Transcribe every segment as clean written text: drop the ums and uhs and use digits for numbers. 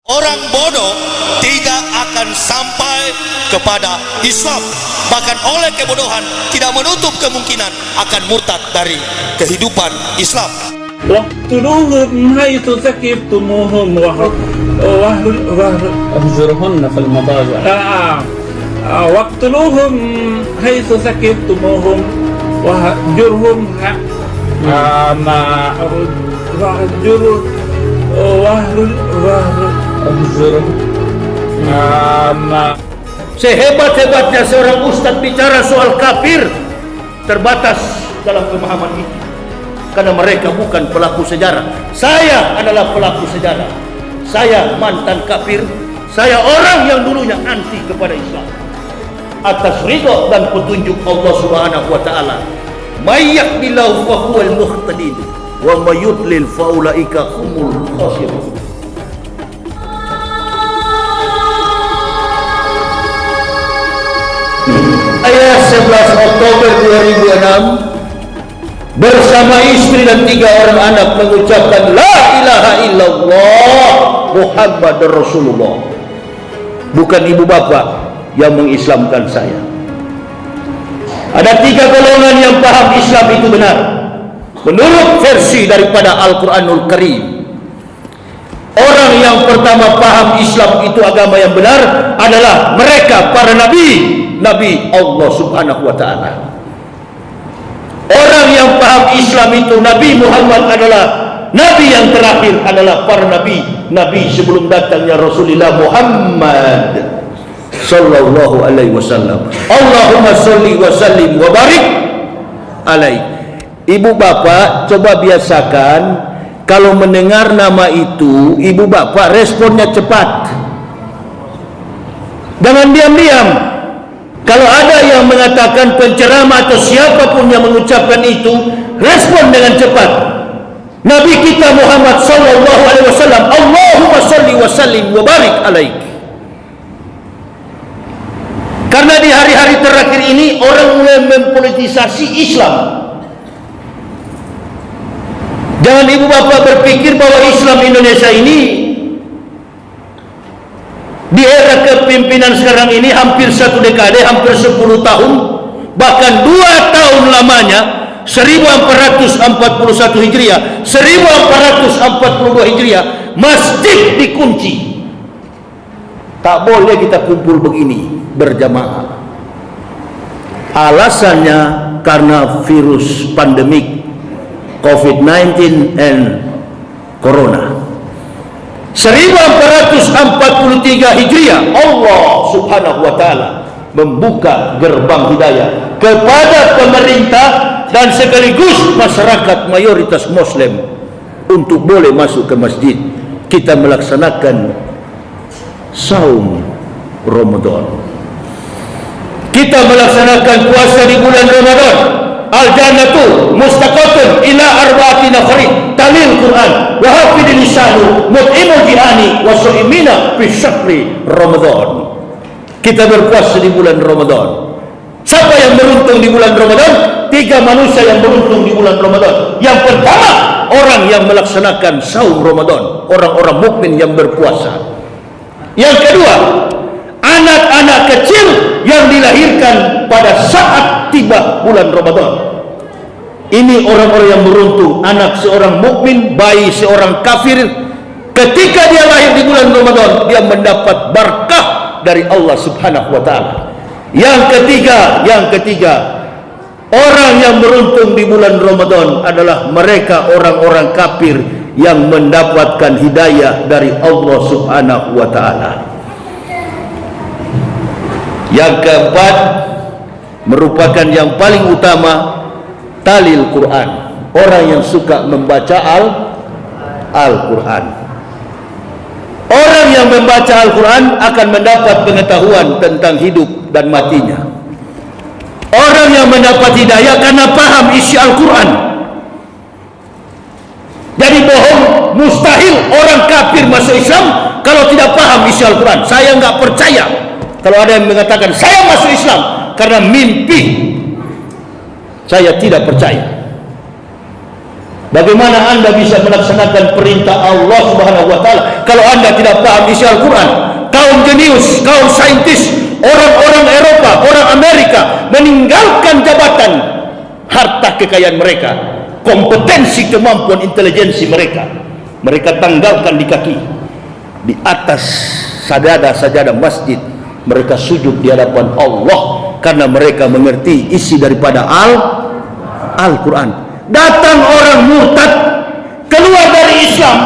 Orang bodoh tidak akan sampai kepada Islam. Bahkan oleh kebodohan tidak menutup kemungkinan akan murtad dari kehidupan Islam. واقتلوهم حيث ثقفتموهم واهجرهن في المضاجع. واقتلوهم حيث ثقفتموهم واهجرهم Sehebat-hebatnya seorang ustadz bicara soal kafir, terbatas dalam pemahaman itu. Karena mereka bukan pelaku sejarah. Saya adalah pelaku sejarah. Saya mantan kafir. Saya orang yang dulunya anti kepada Islam. Atas ridha dan petunjuk Allah Subhanahu wa taala. May yahdillahu fa huwal muhtadin wa may yudlil fa ulaika humul khasirun. Saya 11 Oktober 2006 bersama istri dan 3 orang anak mengucapkan La ilaha illallah Muhammad Rasulullah. Bukan ibu bapak yang mengislamkan saya. Ada 3 golongan yang paham Islam itu benar menurut versi daripada Al-Quranul Karim. Orang yang pertama paham Islam itu agama yang benar adalah mereka para nabi Allah Subhanahu wa taala. Orang yang paham Islam itu Nabi Muhammad adalah nabi yang terakhir, adalah para nabi sebelum datangnya Rasulullah Muhammad sallallahu alaihi wasallam. Allahumma sholli wa sallim wa barik alaihi. Ibu bapak coba biasakan kalau mendengar nama itu, ibu bapak responnya cepat. Jangan diam-diam. Kalau ada yang mengatakan penceramah atau siapapun yang mengucapkan itu, respon dengan cepat. Nabi kita Muhammad sallallahu alaihi wasallam, Allahumma sholli wa sallim wa barik alaik. Karena di hari-hari terakhir ini orang mulai mempolitisasi Islam. Jangan ibu bapak berpikir bahwa Islam Indonesia ini di era kepimpinan sekarang ini hampir 1 dekade, hampir 10 tahun, bahkan 2 tahun lamanya, 1441 Hijriah, 1442 Hijriah, masjid dikunci. Tak boleh kita kumpul begini berjamaah. Alasannya karena virus pandemik COVID-19 and Corona. 1443 Hijriah, Allah Subhanahu wa taala membuka gerbang hidayah kepada pemerintah dan sekaligus masyarakat mayoritas muslim untuk boleh masuk ke masjid. Kita melaksanakan saum Ramadan. Kita melaksanakan puasa di bulan Ramadan. Al-jannatu mustaqatun ila arba'ati nafarin talil Quran wa hafidil lisanu mut'imul jihani wa su'imina fi syahri Ramadan. Kita berpuasa di bulan Ramadan. Siapa yang beruntung di bulan Ramadan? 3 manusia yang beruntung di bulan Ramadan. Yang pertama, orang yang melaksanakan saum Ramadan, orang-orang mukmin yang berpuasa. Yang kedua, anak-anak kecil yang dilahirkan pada saat tiba bulan Ramadan. Ini orang-orang yang beruntung. Anak seorang mukmin, bayi seorang kafir, ketika dia lahir di bulan Ramadan, dia mendapat berkah dari Allah Subhanahu wa taala. Yang ketiga, orang yang beruntung di bulan Ramadan adalah mereka orang-orang kafir yang mendapatkan hidayah dari Allah Subhanahu wa taala. Yang keempat, merupakan yang paling utama, talil Quran. Orang yang suka membaca Al-Quran. Orang yang membaca Al-Quran akan mendapat pengetahuan tentang hidup dan matinya. Orang yang mendapat hidayah karena paham isi Al-Quran. Jadi bohong, mustahil orang kafir masuk Islam kalau tidak paham isi Al-Quran. Saya nggak percaya kalau ada yang mengatakan saya masuk Islam karena mimpi. Saya tidak percaya. Bagaimana anda bisa melaksanakan perintah Allah Subhanahu wa Ta'ala kalau anda tidak paham isi Al-Quran? Kaum jenius, kaum saintis, orang-orang Eropa, orang Amerika meninggalkan jabatan, harta kekayaan mereka, kompetensi, kemampuan, intelijensi mereka tanggalkan di kaki, di atas sajadah masjid. Mereka sujud di hadapan Allah karena mereka mengerti isi daripada Al-Quran. Datang orang murtad keluar dari Islam,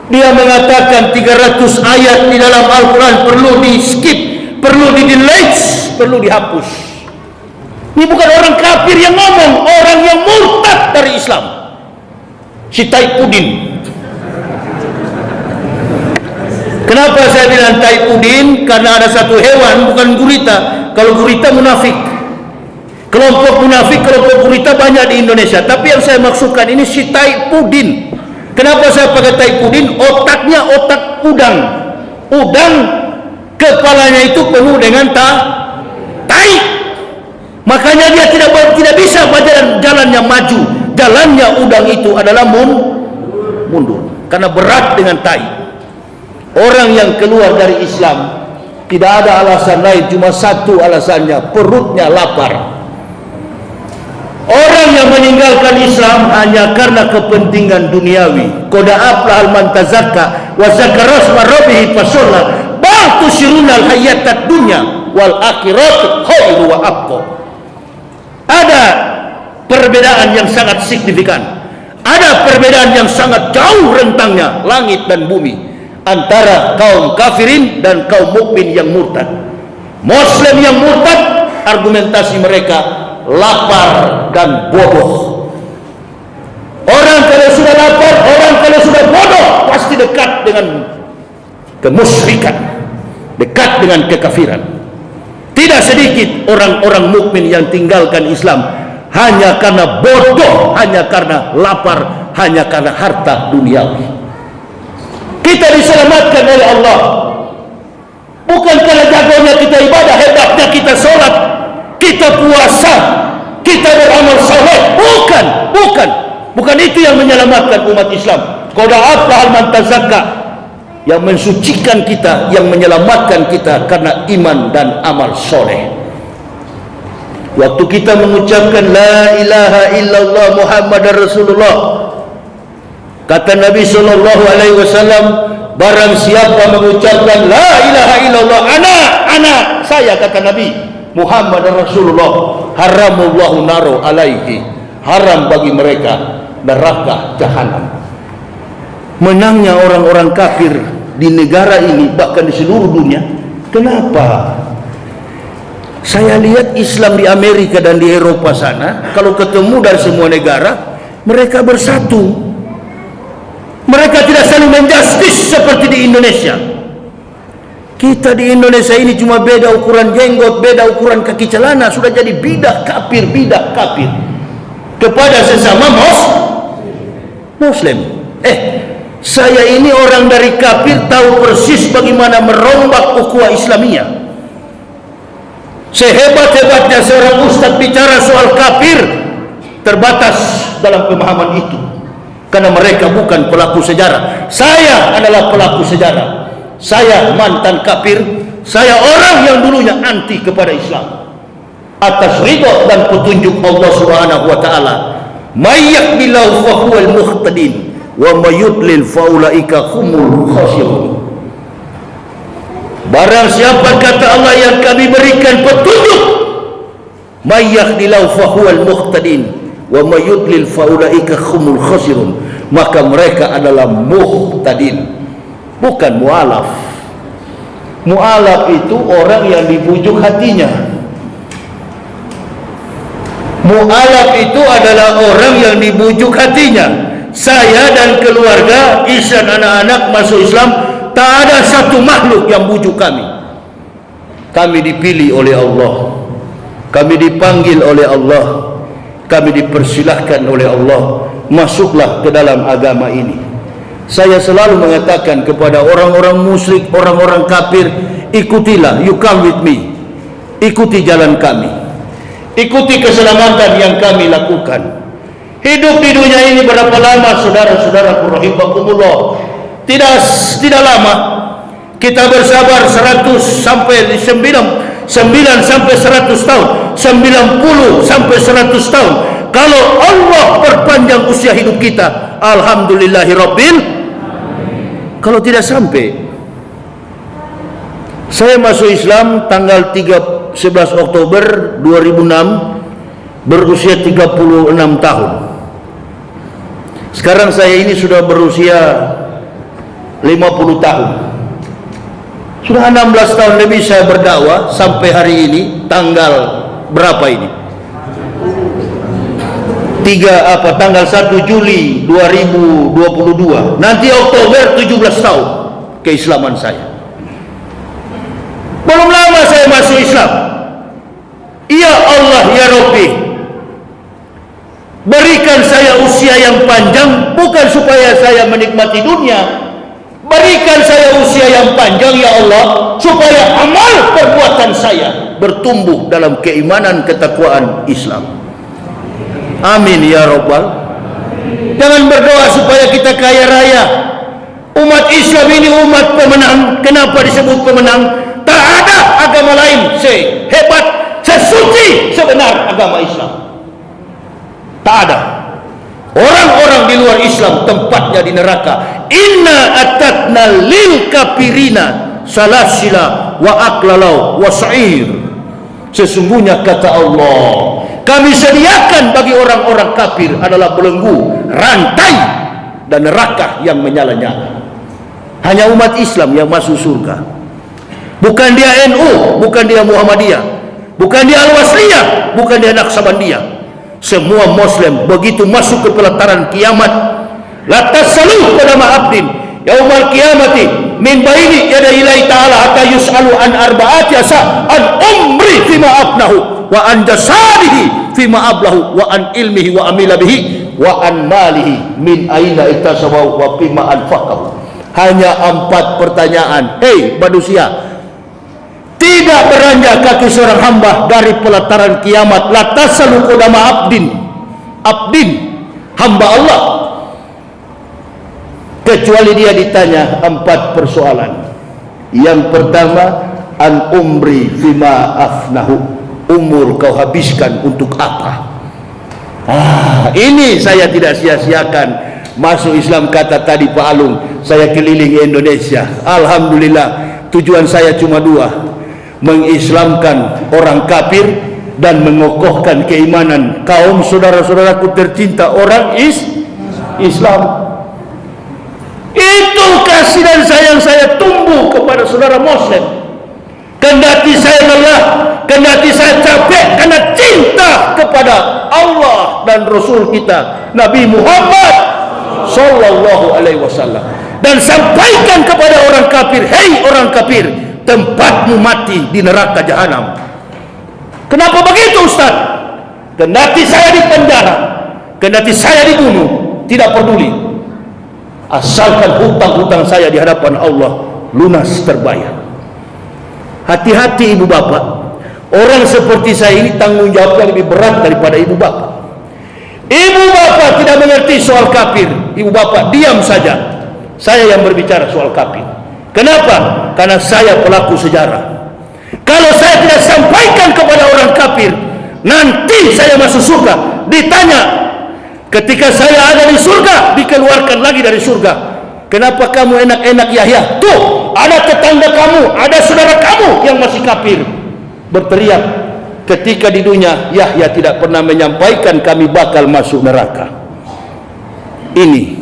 dia mengatakan 300 ayat di dalam Al-Quran perlu di skip, perlu di delete, perlu dihapus. Ini bukan orang kafir yang ngomong, orang yang murtad dari Islam, si Taipudin. Kenapa saya bilang Taipudin? Karena ada satu hewan, bukan gurita. Kalau gurita munafik, kelompok munafik, kelompok gurita banyak di Indonesia. Tapi yang saya maksudkan ini si Taipudin. Kenapa saya pakai Taipudin? Otaknya otak udang. Udang kepalanya itu penuh dengan tai. Makanya dia tidak bisa jalan yang maju. Jalannya udang itu adalah mundur. Karena berat dengan tai. Orang yang keluar dari Islam tidak ada alasan lain, cuma satu alasannya, perutnya lapar. Orang yang meninggalkan Islam hanya karena kepentingan duniawi. Qad aflaha man tazakka wa zakara asma rabbih fasalla bal tusiruna al-hayatad dunya wal akhiratu khairu wa abqa. Ada perbedaan yang sangat signifikan. Ada perbedaan yang sangat jauh rentangnya, langit dan bumi, antara kaum kafirin dan kaum mukmin yang murtad. Muslim yang murtad, argumentasi mereka lapar dan bodoh. Orang kalau sudah lapar, orang kalau sudah bodoh, pasti dekat dengan kemusyrikan, dekat dengan kekafiran. Tidak sedikit orang-orang mukmin yang tinggalkan Islam hanya karena bodoh, hanya karena lapar, hanya karena harta duniawi. Kita diselamatkan oleh Allah bukan karena jagonya kita ibadah, hebatnya kita sholat, kita puasa, kita beramal saleh. Bukan itu yang menyelamatkan umat Islam. Qad aflaha man tazakka, yang mensucikan kita, yang menyelamatkan kita karena iman dan amal soleh. Waktu kita mengucapkan la ilaha illallah Muhammadar Rasulullah, kata Nabi sallallahu alaihi wasallam, barang siapa mengucapkan la ilaha illallah ana saya, kata Nabi Muhammad Rasulullah, haramullahu naru alaihi, haram bagi mereka neraka jahanam. Menangnya orang-orang kafir di negara ini, bahkan di seluruh dunia. Kenapa? Saya lihat Islam di Amerika dan di Eropa sana, kalau ketemu dari semua negara, mereka bersatu. Mereka tidak saling menjustis seperti di Indonesia. Kita di Indonesia ini cuma beda ukuran jenggot, beda ukuran kaki celana, sudah jadi bidah kafir kepada sesama Muslim. Saya ini orang dari kafir, tahu persis bagaimana merombak ukhuwah Islamiyah. Sehebat-hebatnya seorang ustaz bicara soal kafir, terbatas dalam pemahaman itu. Karena mereka bukan pelaku sejarah. Saya adalah pelaku sejarah. Saya mantan kafir. Saya orang yang dulunya anti kepada Islam. Atas ridha dan petunjuk Allah Subhanahu wa taala. May yahdihillahu fahuwal muhtadin wa may yudlil faulaika humul khasirun. Barang siapa, kata Allah, yang kami berikan petunjuk, may yahdihillahu fahuwal muhtadin wa may yudlil faulaika humul khasirun, maka mereka adalah muhtadin, bukan mualaf. Mualaf itu orang yang dibujuk hatinya. Mualaf itu adalah orang yang dibujuk hatinya. Saya dan keluarga, istri dan anak-anak masuk Islam, tak ada satu makhluk yang bujuk kami. Kami dipilih oleh Allah, kami dipanggil oleh Allah, kami dipersilahkan oleh Allah, masuklah ke dalam agama ini. Saya selalu mengatakan kepada orang-orang musyrik, orang-orang kafir, ikutilah, you come with me, ikuti jalan kami, ikuti keselamatan yang kami lakukan, Hidup di dunia ini berapa lama, saudara-saudara rahimakumullah? Tidak lama. Kita bersabar 100 sampai 9 sampai 100 tahun, 90 sampai 100 tahun. Kalau Allah perpanjang usia hidup kita, alhamdulillahirabbil. Kalau tidak sampai, saya masuk Islam tanggal 11 Oktober 2006, berusia 36 tahun. Sekarang saya ini sudah berusia 50 tahun. Sudah 16 tahun lebih saya berdakwah sampai hari ini. Tanggal berapa ini? Tanggal 1 Juli 2022. Nanti Oktober 17 tahun keislaman saya. Belum lama saya masuk Islam. Ya Allah ya Rabbi, berikan saya usia yang panjang, bukan supaya saya menikmati dunia. Berikan saya usia yang panjang ya Allah, supaya amal perbuatan saya bertumbuh dalam keimanan ketakwaan Islam. Amin ya Rabbal. Jangan berdoa supaya kita kaya raya. Umat Islam ini umat pemenang. Kenapa disebut pemenang? Tak ada agama lain sehebat, sesuci sebenar agama Islam. Tak ada. Orang-orang di luar Islam tempatnya di neraka. Inna atatna lil kafirina salasila wa aklalau wa sa'ir. Sesungguhnya kata Allah, kami sediakan bagi orang-orang kafir adalah belenggu, rantai dan neraka yang menyala-nyala. Hanya umat Islam yang masuk surga. Bukan dia NU, bukan dia Muhammadiyah, bukan dia Al-Wasliyah, bukan dia Naqsabandiyah. Semua Muslim begitu masuk ke pelataran kiamat, la tasalu qadama abdin yaumal qiyamati min baini yadayillahi ta'ala hatta yus'alu an arba'ati asa an umri fima afnahu wa an jasadihi fima ablahu wa an ilmihi wa amila bihi wa an malihi min aina iktasabahu wa fima anfaqahu. Hanya 4 pertanyaan. Hei manusia, tidak beranjak kaki seorang hamba dari pelataran kiamat, la tasalu qadama abdin hamba Allah, kecuali dia ditanya 4 persoalan. Yang pertama, an umri fima afnahu, umur kau habiskan untuk apa? Ini saya tidak sia-siakan. Masuk Islam, kata tadi Pak Alung, saya keliling Indonesia. Alhamdulillah, tujuan saya cuma 2: mengislamkan orang kafir dan mengokohkan keimanan kaum saudara-saudaraku tercinta orang Islam. Itu kasih dan sayang saya tumbuh kepada saudara Muslim. Kendati saya lelah, kendati saya capek, karena cinta kepada Allah dan Rasul kita Nabi Muhammad sallallahu alaihi wasallam. Dan sampaikan kepada orang kafir, hei orang kafir, tempatmu mati di neraka jahanam. Kenapa begitu Ustaz? Kendati saya dipenjara, kendati saya dibunuh, tidak peduli, asalkan hutang-hutang saya di hadapan Allah lunas terbayar. Hati-hati ibu bapak, orang seperti saya ini tanggung jawabnya lebih berat daripada ibu bapak. Ibu bapak tidak mengerti soal kafir, ibu bapak diam saja. Saya yang berbicara soal kafir. Kenapa? Karena saya pelaku sejarah. Kalau saya tidak sampaikan kepada orang kafir, nanti saya masuk surga, ditanya ketika saya ada di surga, dikeluarkan lagi dari surga. Kenapa kamu enak-enak Yahya? Tuh, ada tetangga kamu, ada saudara kamu yang masih kafir, berteriak ketika di dunia Yahya tidak pernah menyampaikan kami bakal masuk neraka. Ini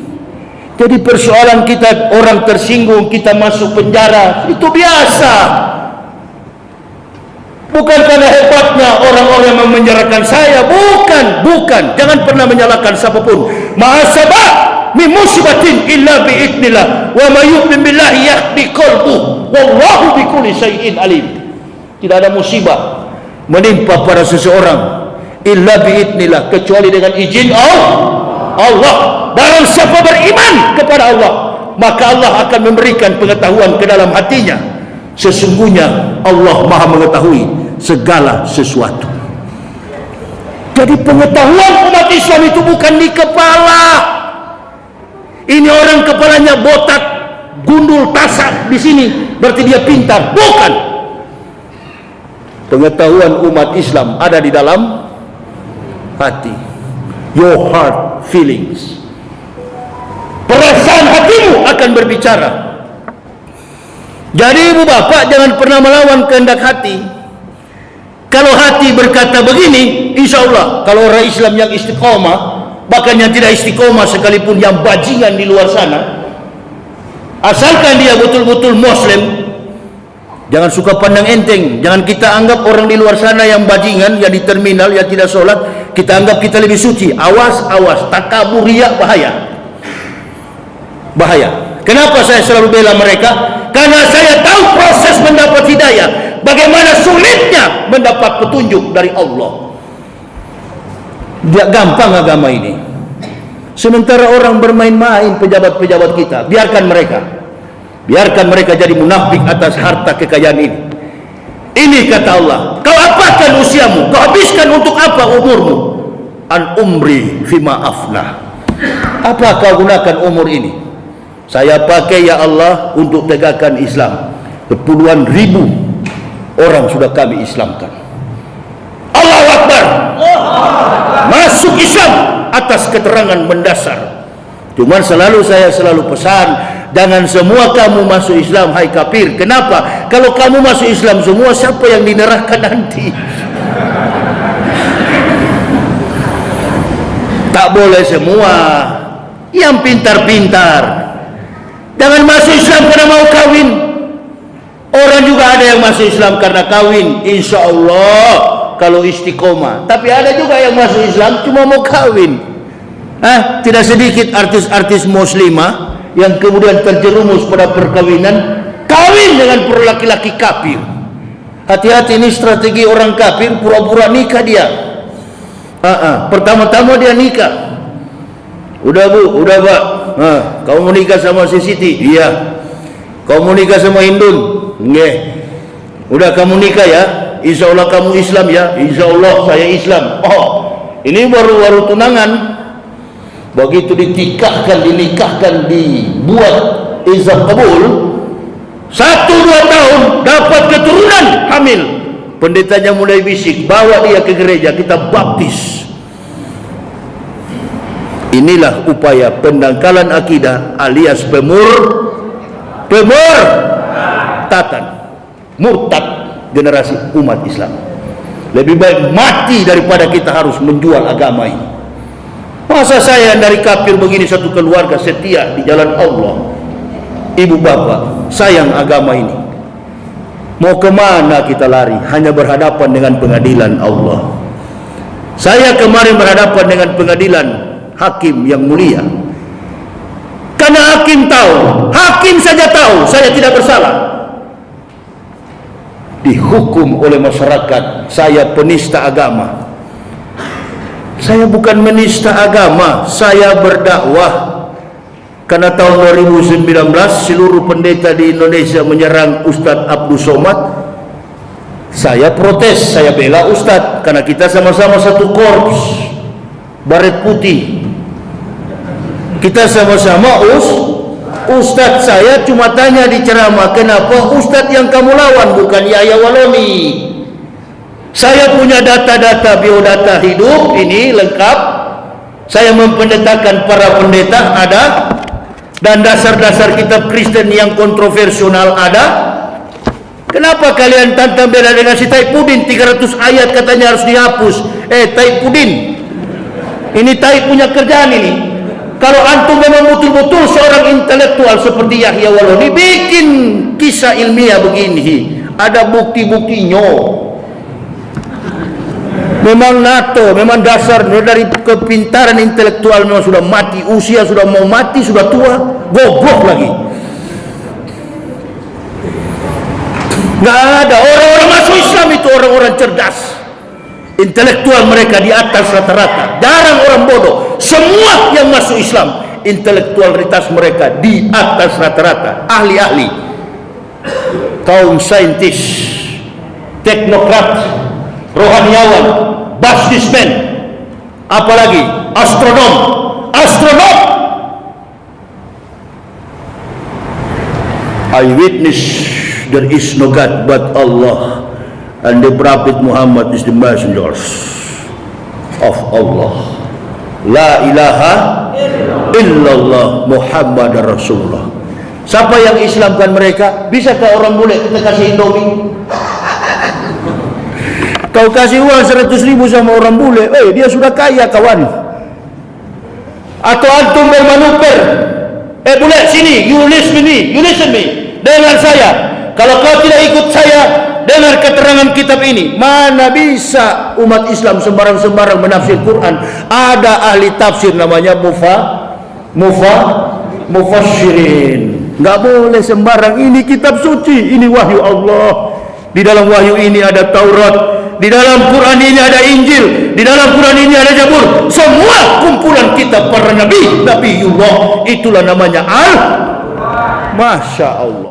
jadi persoalan kita, orang tersinggung, kita masuk penjara, itu biasa. Bukan karena hebatnya orang-orang yang memenjarakan saya, bukan. Jangan pernah menyalahkan siapapun. Ma'asabah min musibatin illa bi'idnillah wa may yu'min billahi yahdi qalbuh wallahu bikulli syai'in alim. Tidak ada musibah menimpa pada seseorang illa bi'idnillah, kecuali dengan izin Allah. Barang siapa beriman kepada Allah, maka Allah akan memberikan pengetahuan ke dalam hatinya. Sesungguhnya Allah Maha mengetahui segala sesuatu. Jadi pengetahuan umat Islam itu bukan di kepala. Ini orang kepalanya botak, gundul, tasak di sini, berarti dia pintar. Bukan. Pengetahuan umat Islam ada di dalam hati. Your heart feelings. Perasaan hatimu akan berbicara. Jadi ibu bapak jangan pernah melawan kehendak hati. Kalau hati berkata begini, insya Allah kalau orang Islam yang istiqomah, bahkan yang tidak istiqomah sekalipun yang bajingan di luar sana, asalkan dia betul-betul Muslim, jangan suka pandang enteng. Jangan kita anggap orang di luar sana yang bajingan, yang di terminal, yang tidak sholat, kita anggap kita lebih suci. Awas, awas, takabur, riya, bahaya. Bahaya. Kenapa saya selalu bela mereka? Karena saya tahu proses mendapat hidayah, bagaimana sulitnya mendapat petunjuk dari Allah. Tidak gampang agama ini. Sementara orang bermain-main, pejabat-pejabat kita, biarkan mereka jadi munafik atas harta kekayaan ini. Ini kata Allah, kau apakan usiamu, kau habiskan untuk apa umurmu? An umri fima afnah. Apa kau gunakan umur ini? Saya pakai ya Allah untuk tegakkan Islam. Puluhan ribu orang sudah kami Islamkan. Allahu Akbar. Masuk Islam atas keterangan mendasar. Cuman saya selalu pesan, jangan semua kamu masuk Islam, hai kafir. Kenapa? Kalau kamu masuk Islam semua, siapa yang di neraka nanti? Tak boleh semua. Yang pintar-pintar. Jangan masuk Islam karena mau kawin. Orang juga ada yang masuk Islam karena kawin, insya Allah kalau istiqomah. Tapi ada juga yang masuk Islam cuma mau kawin. Tidak sedikit artis-artis muslimah yang kemudian terjerumus pada perkawinan, kawin dengan laki-laki kafir. Hati-hati, ini strategi orang kafir, pura-pura nikah dia. Pertama-tama dia nikah. Udah bu, udah pak. Kau mau nikah sama si Siti? Iya. Kau mau nikah sama Indun? Nggih. Udah kamu nikah ya? Insya Allah kamu Islam ya? Insya Allah saya Islam. Oh, ini baru tunangan. Begitu dinikahkan, dibuat ijab kabul, 1-2 tahun dapat keturunan hamil. Pendetanya mulai bisik, bawa dia ke gereja, kita baptis. Inilah upaya pendangkalan akidah alias pemurtatan, murtad generasi umat Islam. Lebih baik mati daripada kita harus menjual agama ini. Masa saya dari kafir begini, satu keluarga setia di jalan Allah, ibu bapak sayang agama ini, mau kemana kita lari? Hanya berhadapan dengan pengadilan Allah. Saya kemarin berhadapan dengan pengadilan hakim yang mulia, karena hakim tahu, hakim saja tahu saya tidak bersalah, dihukum oleh masyarakat saya penista agama. Saya bukan menista agama, saya berdakwah. Karena tahun 2019 seluruh pendeta di Indonesia menyerang Ustadz Abdul Somad, saya protes, saya bela Ustadz, karena kita sama-sama satu korps baret putih. Kita sama-sama Ustadz. Saya cuma tanya di ceramah, kenapa Ustadz yang kamu lawan bukan Yahya Waloni? Saya punya data-data biodata hidup ini lengkap. Saya mempendetakan para pendeta ada, dan dasar-dasar kitab Kristen yang kontroversial ada. Kenapa kalian tantang bela dengan si Taipudin? 300 ayat katanya harus dihapus. Taipudin, ini Tai punya kerjaan ini. Kalau antum memang betul-betul seorang intelektual seperti Yahya Waloni, bikin kisah ilmiah begini, ada bukti-buktinya. Memang NATO, memang dasar dari kepintaran intelektual memang sudah mati, usia sudah mau mati, sudah tua, goblok lagi. Nggak ada orang-orang masuk Islam itu orang-orang cerdas, intelektual mereka di atas rata-rata. Jarang orang bodoh. Semua yang masuk Islam, intelektualitas mereka di atas rata-rata. Ahli-ahli, kaum saintis, teknokrat, rohaniawan, businessman, apalagi astronom. I witness there is no God but Allah, and the Prophet Muhammad is the messenger of Allah. La ilaha illallah Muhammad Rasulullah. Siapa yang Islamkan mereka? Bisakah orang bule kita kasih Indomie? Kau kasih uang 100.000 sama orang bule, dia sudah kaya kawan. Atau antum bermanuver, bule sini, you listen me, dengar saya. Kalau kau tidak ikut saya, dengar keterangan kitab ini. Mana bisa umat Islam sembarang-sembarang menafsir Quran? Ada ahli tafsir namanya mufassirin. Enggak boleh sembarang. Ini kitab suci, ini wahyu Allah. Di dalam wahyu ini ada Taurat, di dalam Quran ini ada Injil, di dalam Quran ini ada Zabur. Semua kumpulan kitab para nabi, Nabiullah. Itulah namanya Masya Allah.